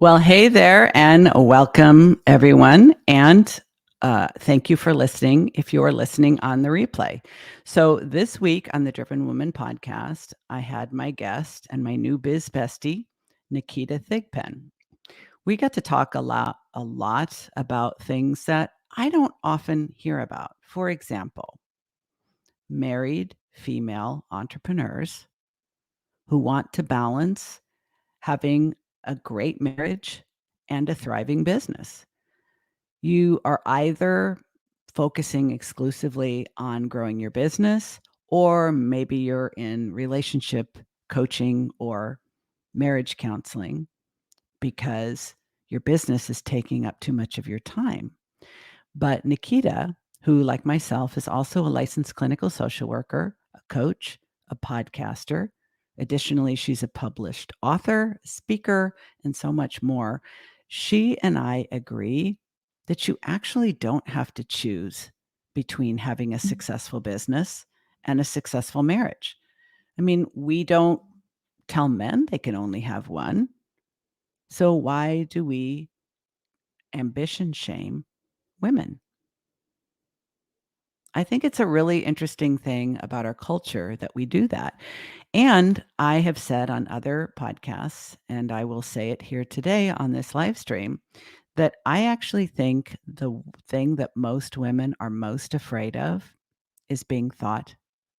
Well, hey there, and welcome everyone. And thank you for listening if you're listening on the replay. So, this week on the Driven Woman podcast, I had my guest and my new biz bestie, Nikita Thigpen. We got to talk a lot about things that I don't often hear about. For example, married female entrepreneurs who want to balance having a great marriage and a thriving business. You are either focusing exclusively on growing your business, or maybe you're in relationship coaching or marriage counseling because your business is taking up too much of your time. But Nikita, who, like myself, is also a licensed clinical social worker, a coach, a podcaster. Additionally, she's a published author, speaker, and so much more. She and I agree that you actually don't have to choose between having a successful business and a successful marriage. I mean, we don't tell men they can only have one. So why do we ambition shame women? I think it's a really interesting thing about our culture that we do that. And I have said on other podcasts, and I will say it here today on this live stream, that I actually think the thing that most women are most afraid of is being thought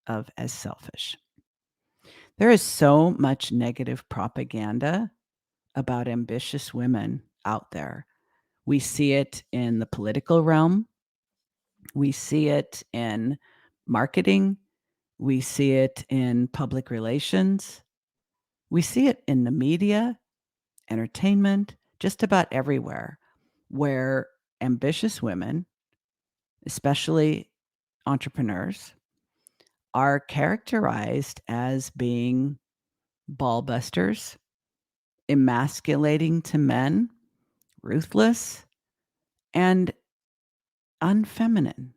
of as selfish. There is so much negative propaganda about ambitious women out there. We see it in the political realm, we see it in marketing, we see it in public relations, we see it in the media, entertainment, just about everywhere, where ambitious women, especially entrepreneurs, are characterized as being ball busters, emasculating to men, ruthless, and unfeminine.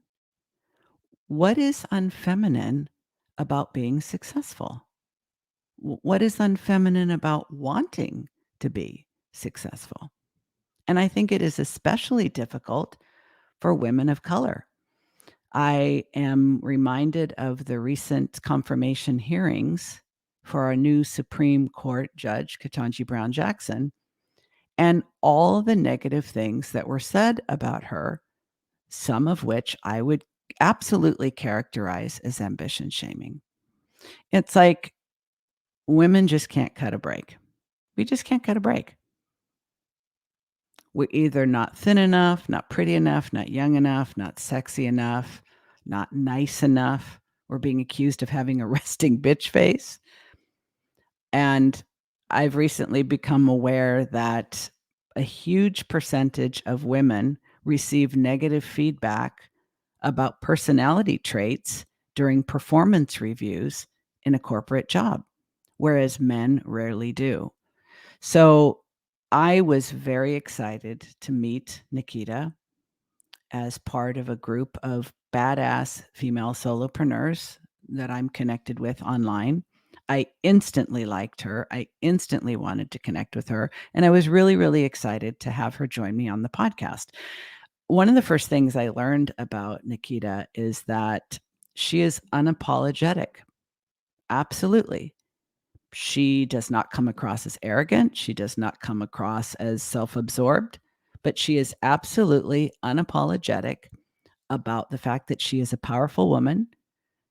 What is unfeminine about being successful? What is unfeminine about wanting to be successful? And I think it is especially difficult for women of color. I am reminded of the recent confirmation hearings for our new Supreme Court Judge, Ketanji Brown Jackson, and all the negative things that were said about her, some of which I would absolutely characterize as ambition shaming. It's like women just can't cut a break. We just can't cut a break. We're either not thin enough, not pretty enough, not young enough, not sexy enough, not nice enough. We're being accused of having a resting bitch face. And I've recently become aware that a huge percentage of women receive negative feedback about personality traits during performance reviews in a corporate job, whereas men rarely do. So I was very excited to meet Nikita as part of a group of badass female solopreneurs that I'm connected with online. I instantly liked her. I instantly wanted to connect with her. And I was really, really excited to have her join me on the podcast. One of the first things I learned about Nikita is that she is unapologetic. Absolutely. She does not come across as arrogant. She does not come across as self absorbed, but she is absolutely unapologetic about the fact that she is a powerful woman.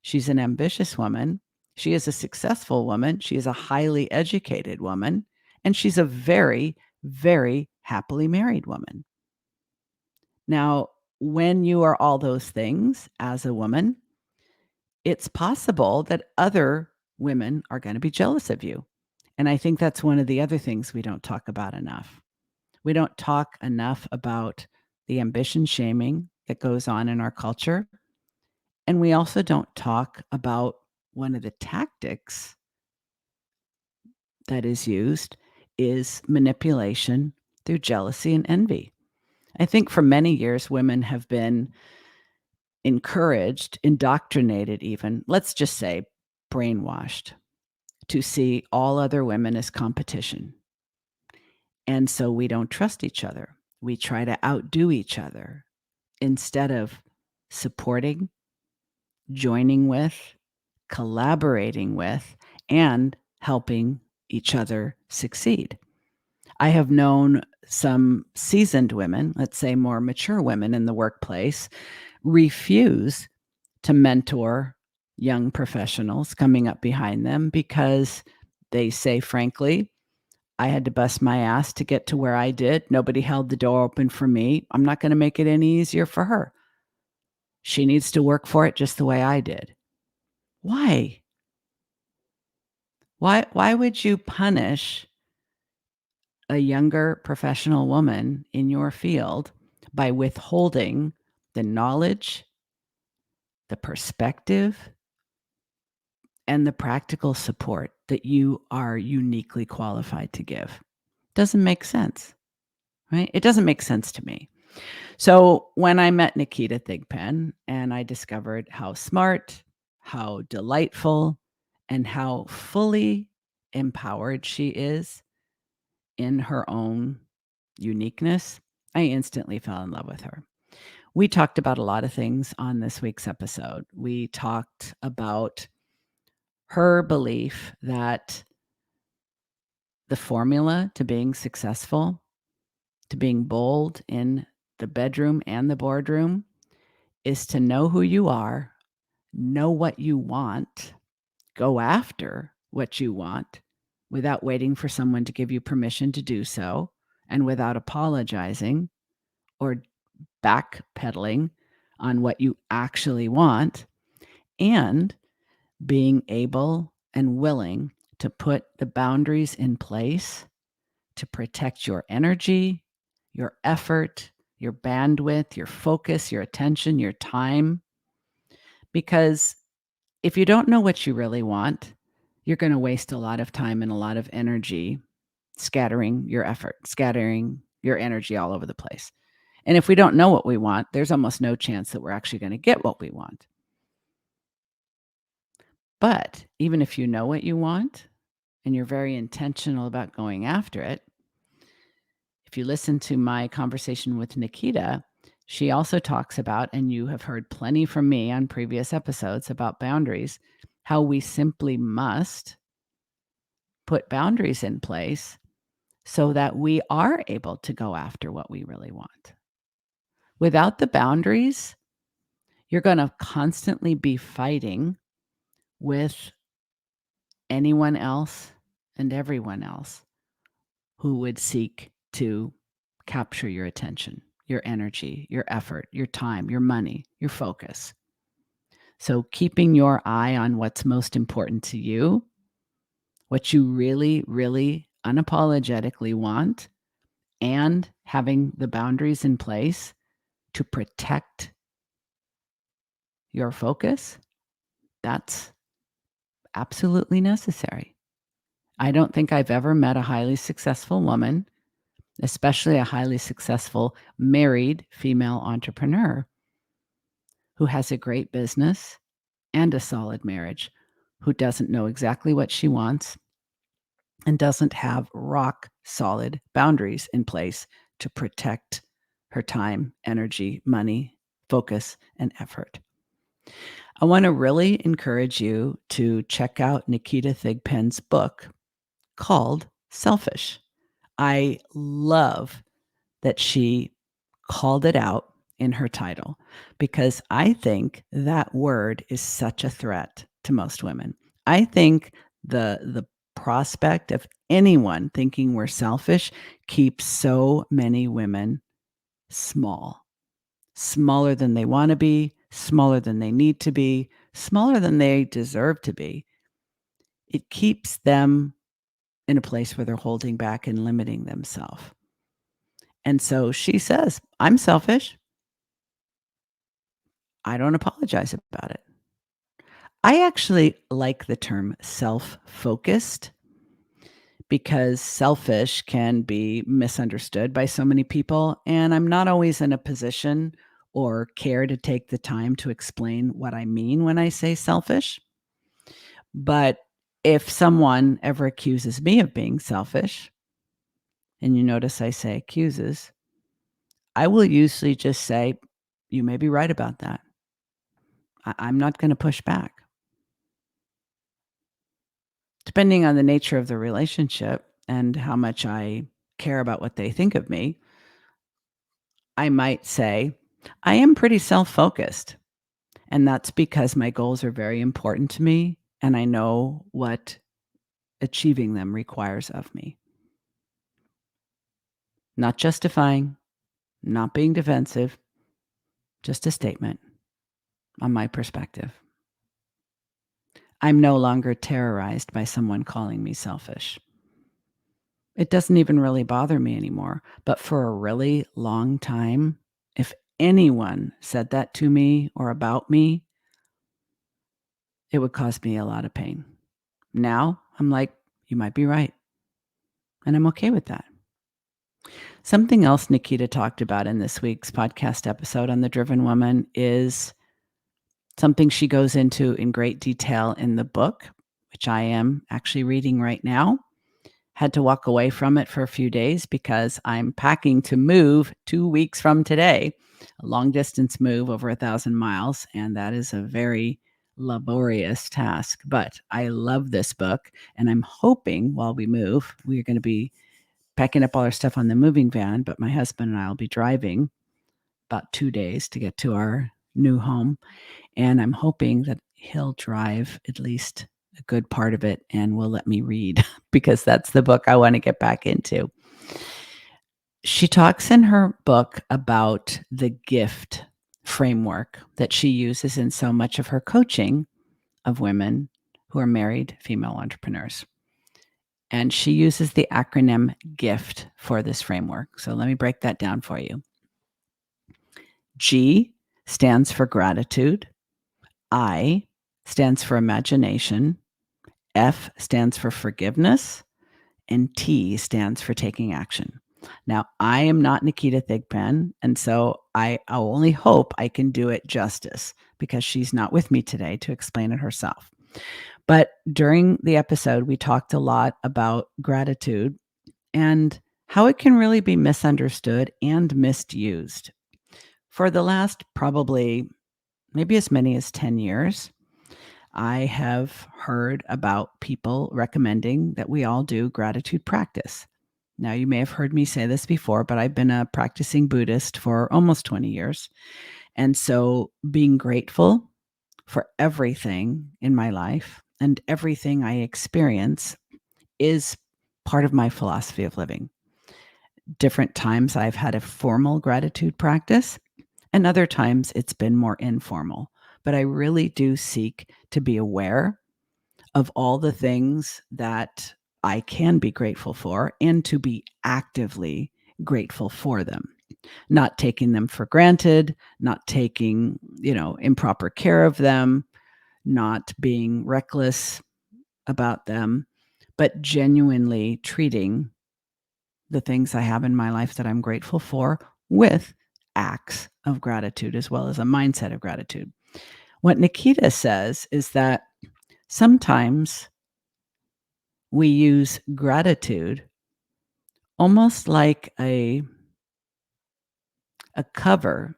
She's an ambitious woman. She is a successful woman. She is a highly educated woman. And she's a very, very happily married woman. Now, when you are all those things as a woman, it's possible that other women are going to be jealous of you. And I think that's one of the other things we don't talk about enough. We don't talk enough about the ambition shaming that goes on in our culture. And we also don't talk about one of the tactics that is used is manipulation through jealousy and envy. I think for many years, women have been encouraged, indoctrinated even, let's just say brainwashed, to see all other women as competition. And so we don't trust each other. We try to outdo each other instead of supporting, joining with, collaborating with, and helping each other succeed. I have known some seasoned women, let's say more mature women in the workplace, refuse to mentor young professionals coming up behind them because they say, frankly, I had to bust my ass to get to where I did. Nobody held the door open for me. I'm not going to make it any easier for her. She needs to work for it just the way I did. Why? Why would you punish a younger professional woman in your field by withholding the knowledge, the perspective, and the practical support that you are uniquely qualified to give? Doesn't make sense, right? It doesn't make sense to me. So when I met Nikita Thigpen and I discovered how smart, how delightful, and how fully empowered she is in her own uniqueness, I instantly fell in love with her. We talked about a lot of things on this week's episode. We talked about her belief that the formula to being successful, to being bold in the bedroom and the boardroom, is to know who you are, know what you want, go after what you want without waiting for someone to give you permission to do so, and without apologizing or backpedaling on what you actually want, and being able and willing to put the boundaries in place to protect your energy, your effort, your bandwidth, your focus, your attention, your time. Because if you don't know what you really want, you're going to waste a lot of time and a lot of energy scattering your effort, scattering your energy all over the place. And if we don't know what we want, there's almost no chance that we're actually going to get what we want. But even if you know what you want and you're very intentional about going after it, if you listen to my conversation with Nikita, she also talks about, and you have heard plenty from me on previous episodes about boundaries, how we simply must put boundaries in place so that we are able to go after what we really want. Without the boundaries, you're going to constantly be fighting with anyone else and everyone else who would seek to capture your attention, your energy, your effort, your time, your money, your focus. So keeping your eye on what's most important to you, what you really, really unapologetically want, and having the boundaries in place to protect your focus, that's absolutely necessary. I don't think I've ever met a highly successful woman, especially a highly successful married female entrepreneur, who has a great business and a solid marriage, who doesn't know exactly what she wants and doesn't have rock solid boundaries in place to protect her time, energy, money, focus, and effort. I want to really encourage you to check out Nikita Thigpen's book called Selfish. I love that she called it out in her title because I think that word is such a threat to most women. I think the prospect of anyone thinking we're selfish keeps so many women small, smaller than they want to be, smaller than they need to be, smaller than they deserve to be. It keeps them in a place where they're holding back and limiting themselves. And so she says, I'm selfish. I don't apologize about it. I actually like the term self-focused because selfish can be misunderstood by so many people. And I'm not always in a position or care to take the time to explain what I mean when I say selfish. But if someone ever accuses me of being selfish, and you notice I say accuses, I will usually just say, "You may be right about that." I'm not gonna push back. Depending on the nature of the relationship and how much I care about what they think of me, I might say, "I am pretty self-focused, and that's because my goals are very important to me, and I know what achieving them requires of me." Not justifying, not being defensive, just a statement on my perspective. I'm no longer terrorized by someone calling me selfish. It doesn't even really bother me anymore, but for a really long time, if anyone said that to me or about me, it would cause me a lot of pain. Now, I'm like, "You might be right," and I'm okay with that. Something else Nikita talked about in this week's podcast episode on The Driven Woman is something she goes into in great detail in the book, which I am actually reading right now. Had to walk away from it for a few days because I'm packing to move 2 weeks from today, a long distance move over 1,000 miles, and that is a very laborious task. But I love this book, and I'm hoping while we move, we're going to be packing up all our stuff on the moving van, but my husband and I will be driving about 2 days to get to our new home. And I'm hoping that he'll drive at least a good part of it and will let me read because that's the book I wanna get back into. She talks in her book about the gift framework that she uses in so much of her coaching of women who are married female entrepreneurs. And she uses the acronym GIFT for this framework. So let me break that down for you. G stands for gratitude. I stands for imagination. F stands for forgiveness, and T stands for taking action. Now, I am not Nikita Thigpen, and so I only hope I can do it justice because she's not with me today to explain it herself. But during the episode, we talked a lot about gratitude and how it can really be misunderstood and misused. For the last probably maybe as many as 10 years, I have heard about people recommending that we all do gratitude practice. Now, you may have heard me say this before, but I've been a practicing Buddhist for almost 20 years. And so being grateful for everything in my life and everything I experience is part of my philosophy of living. Different times I've had a formal gratitude practice, and other times it's been more informal. But I really do seek to be aware of all the things that I can be grateful for and to be actively grateful for them, not taking them for granted, not taking, improper care of them, not being reckless about them, but genuinely treating the things I have in my life that I'm grateful for with acts of gratitude as well as a mindset of gratitude. What Nikita says is that sometimes we use gratitude almost like a cover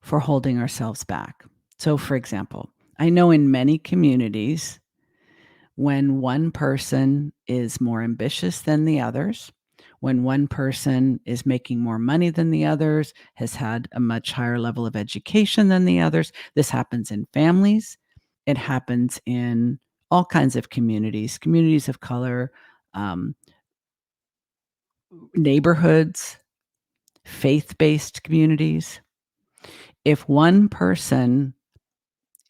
for holding ourselves back. So, for example, I know in many communities, when one person is more ambitious than the others, when one person is making more money than the others, has had a much higher level of education than the others, this happens in families. It happens in all kinds of communities, communities of color, um, neighborhoods, faith-based communities. If one person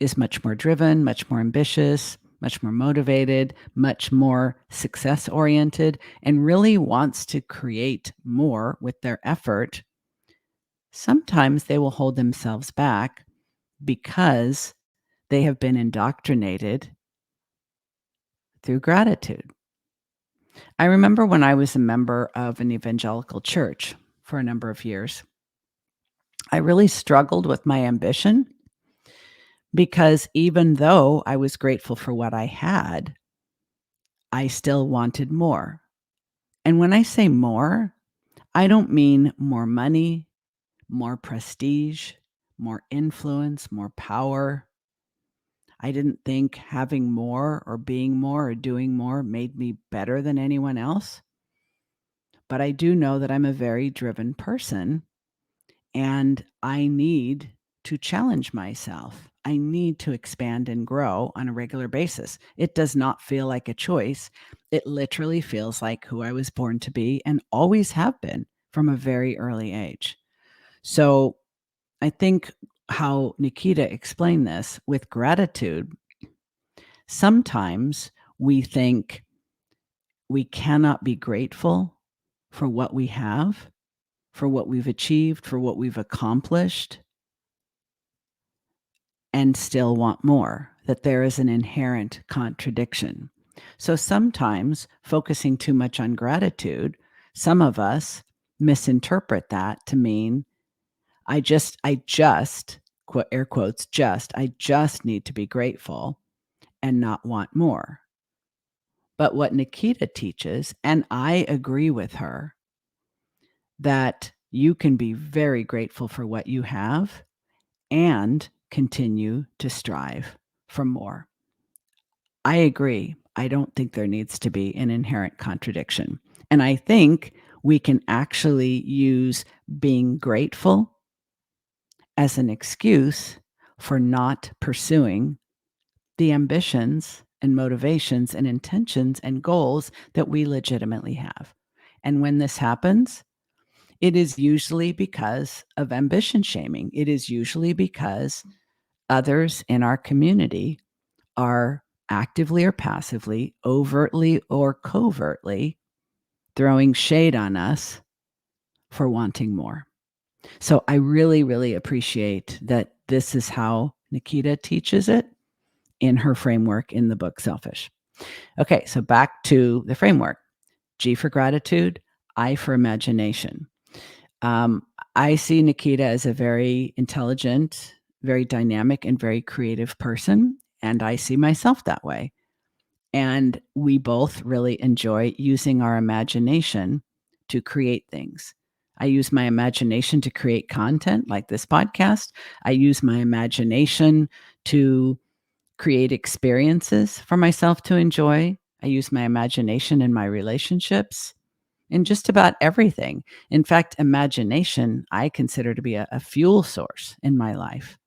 is much more driven, much more ambitious, much more motivated, much more success-oriented, and really wants to create more with their effort, sometimes they will hold themselves back because they have been indoctrinated through gratitude. I remember when I was a member of an evangelical church for a number of years, I really struggled with my ambition because even though I was grateful for what I had, I still wanted more. And when I say more, I don't mean more money, more prestige, more influence, more power. I didn't think having more or being more or doing more made me better than anyone else. But I do know that I'm a very driven person and I need to challenge myself. I need to expand and grow on a regular basis. It does not feel like a choice. It literally feels like who I was born to be and always have been from a very early age. So I think how Nikita explained this with gratitude, sometimes we think we cannot be grateful for what we have, for what we've achieved, for what we've accomplished, and still want more, that there is an inherent contradiction. So sometimes focusing too much on gratitude, some of us misinterpret that to mean I just, air quotes, I just need to be grateful and not want more. But what Nikita teaches, and I agree with her, that you can be very grateful for what you have and continue to strive for more. I agree. I don't think there needs to be an inherent contradiction. And I think we can actually use being grateful as an excuse for not pursuing the ambitions and motivations and intentions and goals that we legitimately have. And when this happens, it is usually because of ambition shaming. It is usually because others in our community are actively or passively, overtly or covertly throwing shade on us for wanting more. So I really, really appreciate that this is how Nikita teaches it in her framework in the book Selfish. Okay, so back to the framework. G for gratitude, I for imagination. Um, I see Nikita as a very intelligent, very dynamic, and very creative person. And I see myself that way. And we both really enjoy using our imagination to create things. I use my imagination to create content like this podcast. I use my imagination to create experiences for myself to enjoy. I use my imagination in my relationships, in just about everything. In fact, imagination I consider to be a fuel source in my life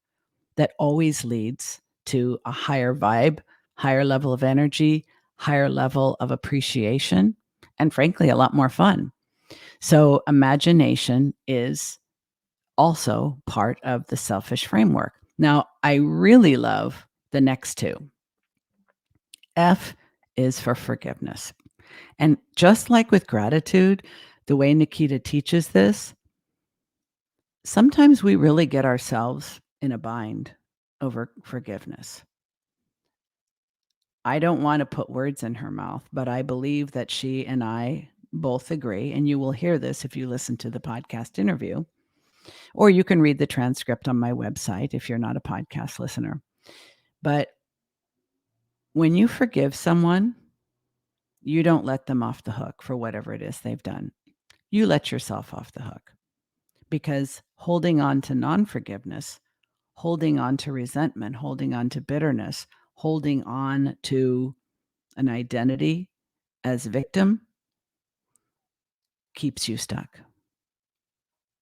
that always leads to a higher vibe, higher level of energy, higher level of appreciation, and frankly, a lot more fun. So, imagination is also part of the selfish framework. Now, I really love the next two. F is for forgiveness. And just like with gratitude, the way Nikita teaches this, sometimes we really get ourselves in a bind over forgiveness. I don't want to put words in her mouth, but I believe that she and I both agree, and you will hear this if you listen to the podcast interview, or you can read the transcript on my website if you're not a podcast listener. But when you forgive someone, you don't let them off the hook for whatever it is they've done. You let yourself off the hook because holding on to non-forgiveness, holding on to resentment, holding on to bitterness, holding on to an identity as victim keeps you stuck.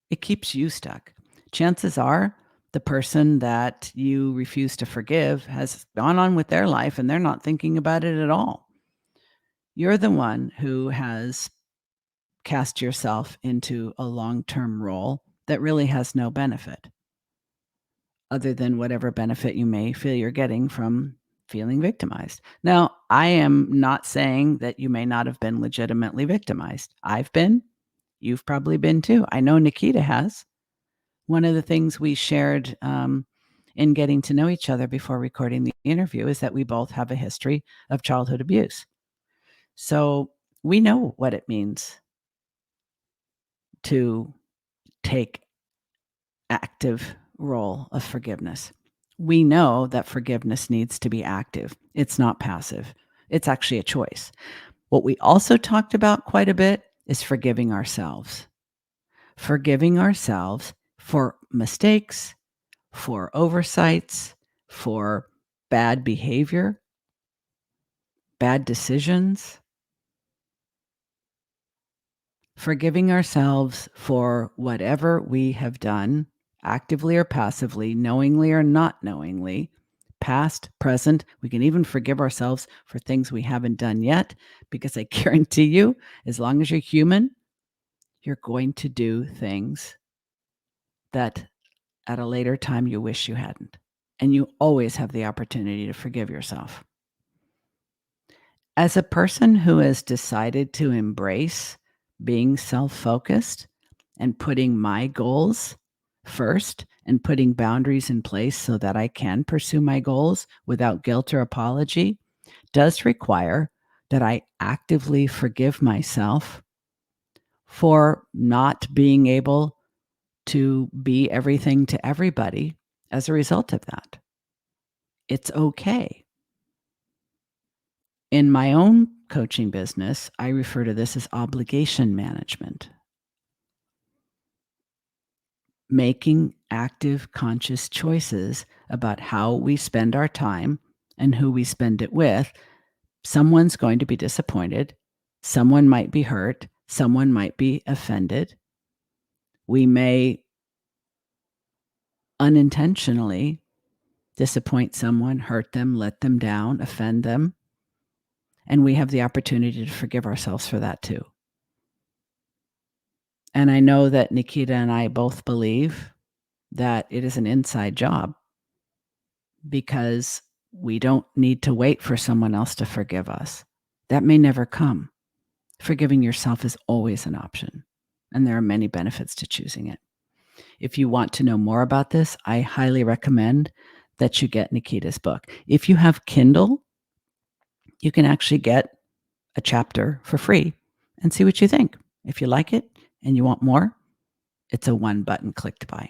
It keeps you stuck. Chances are the person that you refuse to forgive has gone on with their life and they're not thinking about it at all. You're the one who has cast yourself into a long-term role that really has no benefit other than whatever benefit you may feel you're getting from feeling victimized. Now, I am not saying that you may not have been legitimately victimized. I've been. You've probably been too. I know Nikita has. One of the things we shared in getting to know each other before recording the interview is that we both have a history of childhood abuse. So we know what it means to take active role of forgiveness. We know that forgiveness needs to be active. It's not passive. It's actually a choice. What we also talked about quite a bit is forgiving ourselves. Forgiving ourselves for mistakes, for oversights, for bad behavior, bad decisions. Forgiving ourselves for whatever we have done, actively or passively, knowingly or not knowingly, past, present. We can even forgive ourselves for things we haven't done yet, because I guarantee you, as long as you're human, you're going to do things that at a later time you wish you hadn't. And you always have the opportunity to forgive yourself. As a person who has decided to embrace being self-focused and putting my goals first and putting boundaries in place so that I can pursue my goals without guilt or apology, does require that I actively forgive myself for not being able to be everything to everybody as a result of that. It's okay. In my own coaching business, I refer to this as obligation management. Making active, conscious choices about how we spend our time and who we spend it with. Someone's going to be disappointed. Someone might be hurt. Someone might be offended. We may unintentionally disappoint someone, hurt them, let them down, offend them. And we have the opportunity to forgive ourselves for that too. And I know that Nikita and I both believe that it is an inside job, because we don't need to wait for someone else to forgive us. That may never come. Forgiving yourself is always an option, and there are many benefits to choosing it. If you want to know more about this, I highly recommend that you get Nikita's book. If you have Kindle, you can actually get a chapter for free and see what you think. If you like it and you want more, it's a one-button click to buy.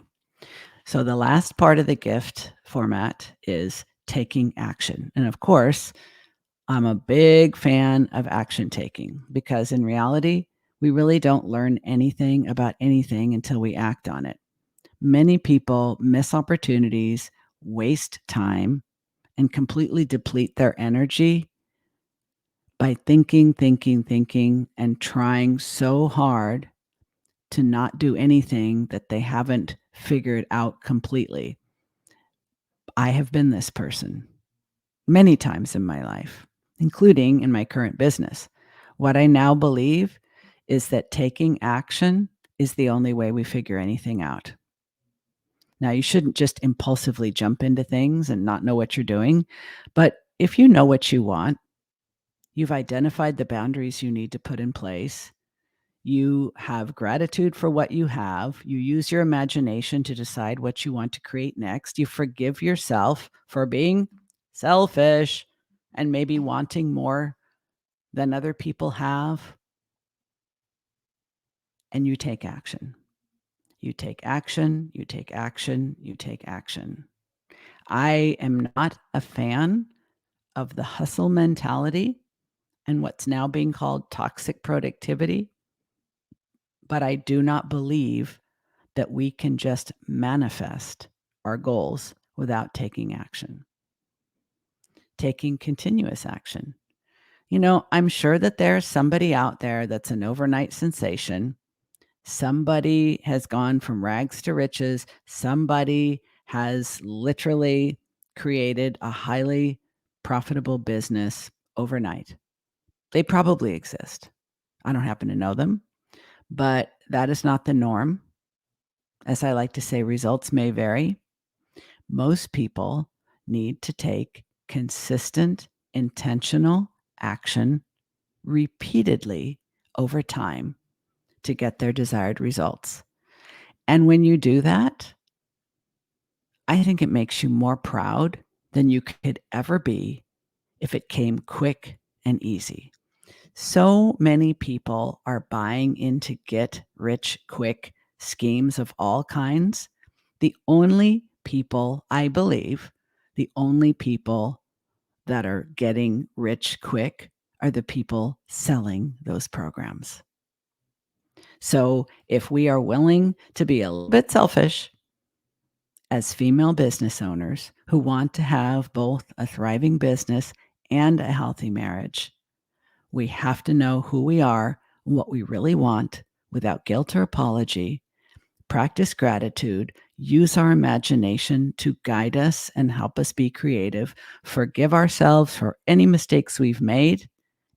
So the last part of the gift format is taking action. And of course, I'm a big fan of action taking, because in reality, we really don't learn anything about anything until we act on it. Many people miss opportunities, waste time, and completely deplete their energy by thinking, and trying so hard to not do anything that they haven't figured out completely. I have been this person many times in my life, including in my current business. What I now believe is that taking action is the only way we figure anything out. Now, you shouldn't just impulsively jump into things and not know what you're doing. But if you know what you want, you've identified the boundaries you need to put in place, you have gratitude for what you have, you use your imagination to decide what you want to create next, you forgive yourself for being selfish and maybe wanting more than other people have, and you take action. You take action, you take action, you take action. I am not a fan of the hustle mentality and what's now being called toxic productivity, but I do not believe that we can just manifest our goals without taking action, taking continuous action. You know, I'm sure that there's somebody out there that's an overnight sensation. Somebody has gone from rags to riches. Somebody has literally created a highly profitable business overnight. They probably exist. I don't happen to know them, but that is not the norm. As I like to say, results may vary. Most people need to take consistent, intentional action repeatedly over time to get their desired results. And when you do that, I think it makes you more proud than you could ever be if it came quick and easy. So many people are buying into get rich quick schemes of all kinds. The only people, I believe, the only people that are getting rich quick are the people selling those programs. So if we are willing to be a little bit selfish as female business owners who want to have both a thriving business and a healthy marriage, we have to know who we are and what we really want without guilt or apology, practice gratitude, use our imagination to guide us and help us be creative, forgive ourselves for any mistakes we've made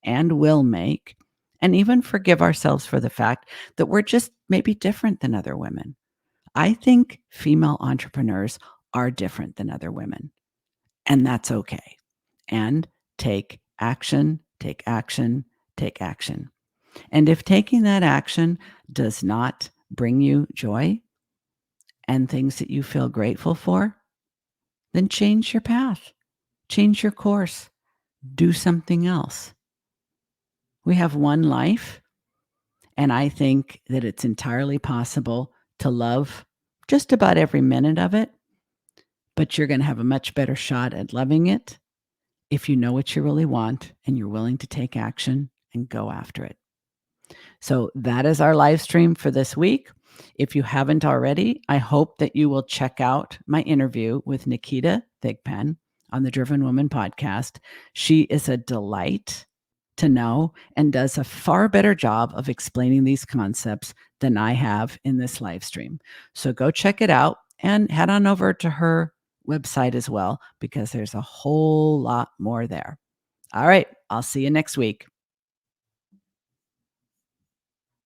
and will make, and even forgive ourselves for the fact that we're just maybe different than other women. I think female entrepreneurs are different than other women, and that's okay. And take action, take action, take action. And if taking that action does not bring you joy and things that you feel grateful for, then change your path, change your course, do something else. We have one life, and I think that it's entirely possible to love just about every minute of it, but you're going to have a much better shot at loving it if you know what you really want and you're willing to take action and go after it. So that is our live stream for this week. If you haven't already, I hope that you will check out my interview with Nikita Thigpen on the Driven Woman podcast. She is a delight to know and does a far better job of explaining these concepts than I have in this live stream. So go check it out and head on over to her website as well, because there's a whole lot more there. All right, I'll see you next week.